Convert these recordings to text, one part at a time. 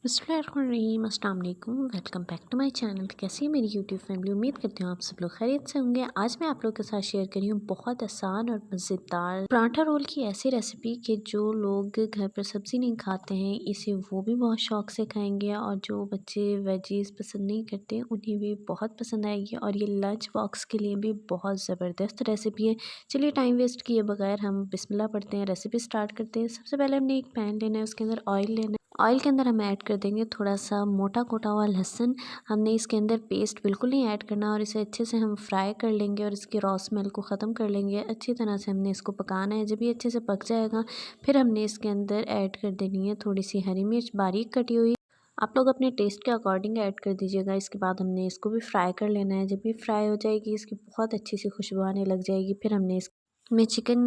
बिस्मिल्लाहिर्रहमानिर्रहीम, अस्सलाम वालेकुम। Welcome back to my channel. कैसी है मेरी यूट्यूब फैमिली? उम्मीद करती हूँ आप सब लोग खैरियत से होंगे। आज मैं आप लोगों के साथ शेयर कर रही हूँ बहुत आसान और मज़ेदार पराठा रोल की ऐसी रेसिपी कि जो लोग घर पर सब्ज़ी नहीं खाते हैं इसे वो भी बहुत शौक से खाएंगे, और जो बच्चे वेजीज़ पसंद नहीं करते उन्हें भी बहुत पसंद आएगी। और ये लंच बॉक्स के लिए भी बहुत ज़बरदस्त रेसिपी है। चलिए टाइम वेस्ट किए बगैर हम बिस्मिल्लाह पढ़ते हैं, रेसिपी स्टार्ट करते हैं। सबसे पहले हमने एक पैन लेना है, उसके अंदर ऑयल लेना है। ऑयल के अंदर हम ऐड कर देंगे थोड़ा सा मोटा कोटा हुआ लहसुन। हमने इसके अंदर पेस्ट बिल्कुल नहीं ऐड करना, और इसे अच्छे से हम फ्राई कर लेंगे और इसकी रॉ स्मेल को ख़त्म कर लेंगे। अच्छी तरह से हमने इसको पकाना है। जब ये अच्छे से पक जाएगा फिर हमने इसके अंदर ऐड कर देनी है थोड़ी सी हरी मिर्च बारीक कटी हुई। आप लोग अपने टेस्ट के अकॉर्डिंग ऐड कर दीजिएगा। इसके बाद हमने इसको भी फ्राई कर लेना है। जब ये फ्राई हो जाएगी इसकी बहुत अच्छी सी खुशबू आने लग जाएगी। फिर हमने में चिकन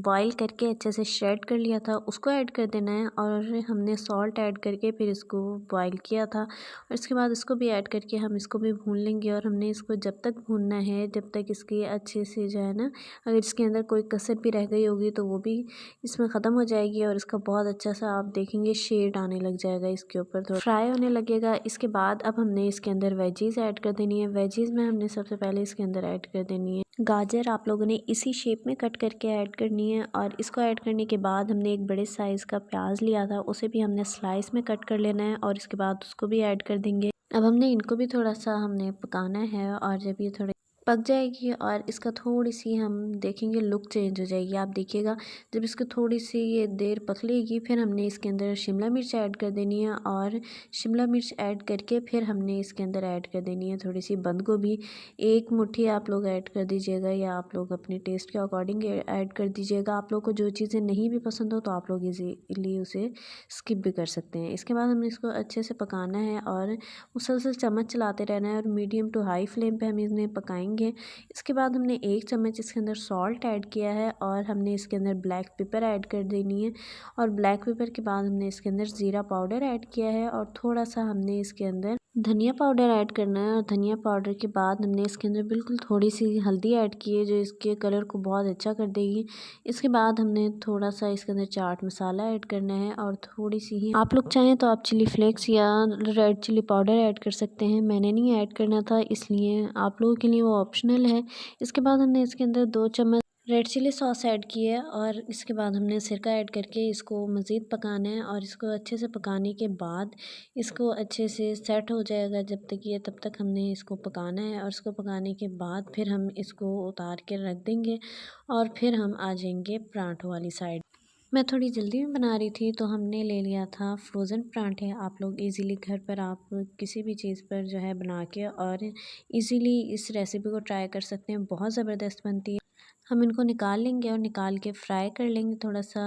बॉईल करके अच्छे से श्रेड कर लिया था उसको ऐड कर देना है, और हमने सॉल्ट ऐड करके फिर इसको बॉईल किया था। और इसके बाद इसको भी ऐड करके हम इसको भी भून लेंगे। और हमने इसको जब तक भूनना है जब तक इसकी अच्छे से जो है ना, अगर इसके अंदर कोई कसर भी रह गई होगी तो वो भी इसमें ख़त्म हो जाएगी। और इसका बहुत अच्छा सा आप देखेंगे शेड आने लग जाएगा, इसके ऊपर थोड़ा फ्राई होने लगेगा। इसके बाद अब हमने इसके अंदर वेजीज़ ऐड कर देनी है। वेजीज़ में हमने सबसे पहले इसके अंदर ऐड कर देनी है गाजर। आप लोगों ने इसी शेप में कट करके ऐड करनी है। और इसको ऐड करने के बाद हमने एक बड़े साइज़ का प्याज लिया था, उसे भी हमने स्लाइस में कट कर लेना है और इसके बाद उसको भी ऐड कर देंगे। अब हमने इनको भी थोड़ा सा हमने पकाना है, और जब ये थोड़े पक जाएगी और इसका थोड़ी सी हम देखेंगे लुक चेंज हो जाएगी। आप देखिएगा जब इसको थोड़ी सी ये देर पक लेगी फिर हमने इसके अंदर शिमला मिर्च ऐड कर देनी है। और शिमला मिर्च ऐड करके फिर हमने इसके अंदर ऐड कर देनी है थोड़ी सी बंद गोभी। एक मुट्ठी आप लोग ऐड कर दीजिएगा, या आप लोग अपने टेस्ट के अकॉर्डिंग ऐड कर दीजिएगा। आप लोग को जो चीज़ें नहीं भी पसंद हो तो आप लोग इजीली उसे स्किप भी कर सकते हैं। इसके बाद हमने इसको अच्छे से पकाना है और मुसलसल चम्मच चलाते रहना है, और मीडियम टू हाई फ्लेम पे हम इन्हें पकाएंगे। इसके बाद हमने एक चम्मच इसके अंदर सॉल्ट ऐड किया है, और हमने इसके अंदर ब्लैक पेपर ऐड कर देनी है। और ब्लैक पेपर के बाद हमने इसके अंदर ज़ीरा पाउडर ऐड किया है, और थोड़ा सा हमने इसके अंदर धनिया पाउडर ऐड करना है। और धनिया पाउडर के बाद हमने इसके अंदर बिल्कुल थोड़ी सी हल्दी ऐड की है जो इसके कलर को बहुत अच्छा कर देगी। इसके बाद हमने थोड़ा सा इसके अंदर चाट मसाला ऐड करना है, और थोड़ी सी ही आप लोग चाहें तो आप चिली फ्लेक्स या रेड चिली पाउडर ऐड कर सकते हैं। मैंने नहीं ऐड करना था इसलिए आप लोगों के लिए वो ऑप्शनल है। इसके बाद हमने इसके अंदर 2 चम्मच रेड चिली सॉस ऐड की है, और इसके बाद हमने सिरका ऐड करके इसको मज़ीद पकाना है। और इसको अच्छे से पकाने के बाद इसको अच्छे से सेट हो जाएगा जब तक ये, तब तक हमने इसको पकाना है। और इसको पकाने के बाद फिर हम इसको उतार के रख देंगे, और फिर हम आ जाएंगे पराठों वाली साइड। मैं थोड़ी जल्दी में बना रही थी तो हमने ले लिया था फ्रोज़न पराठे। आप लोग इजीली घर पर आप किसी भी चीज़ पर जो है बना के और इजीली इस रेसिपी को ट्राई कर सकते हैं, बहुत ज़बरदस्त बनती है। हम इनको निकाल लेंगे और निकाल के फ्राई कर लेंगे थोड़ा सा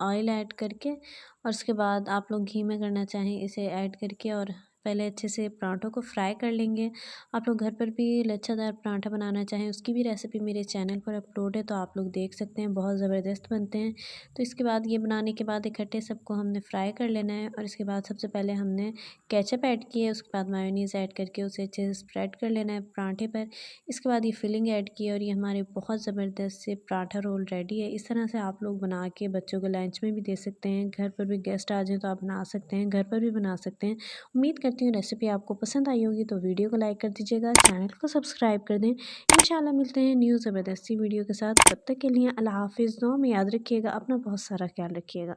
ऑयल ऐड करके। और उसके बाद आप लोग घी में करना चाहें इसे ऐड करके, और पहले अच्छे से पराठों को फ्राई कर लेंगे। आप लोग घर पर भी लच्छादार पराठा बनाना चाहें उसकी भी रेसिपी मेरे चैनल पर अपलोड है, तो आप लोग देख सकते हैं, बहुत ज़बरदस्त बनते हैं। तो इसके बाद ये बनाने के बाद इकट्ठे सबको हमने फ्राई कर लेना है। और इसके बाद सबसे पहले हमने केचप ऐड की है, उसके बाद मायोनीज़ ऐड करके उसे अच्छे से स्प्रेड कर लेना है पराठे पर। इसके बाद ये फिलिंग ऐड की है, और ये हमारे बहुत ज़बरदस्त से पराठा रोल रेडी है। इस तरह से आप लोग बना के बच्चों को लंच में भी दे सकते हैं, घर पर भी गेस्ट आ जाएँ तो आप बना सकते हैं, घर पर भी बना सकते हैं। उम्मीद करती हूँ रेसिपी आपको पसंद आई होगी, तो वीडियो को लाइक कर दीजिएगा, चैनल को सब्सक्राइब कर दें। इंशाल्लाह मिलते हैं न्यू ज़बरदस्ती वीडियो के साथ। तब तक के लिए अल्लाह हाफ़िज़। दुआ में याद रखिएगा, अपना बहुत सारा ख्याल रखिएगा।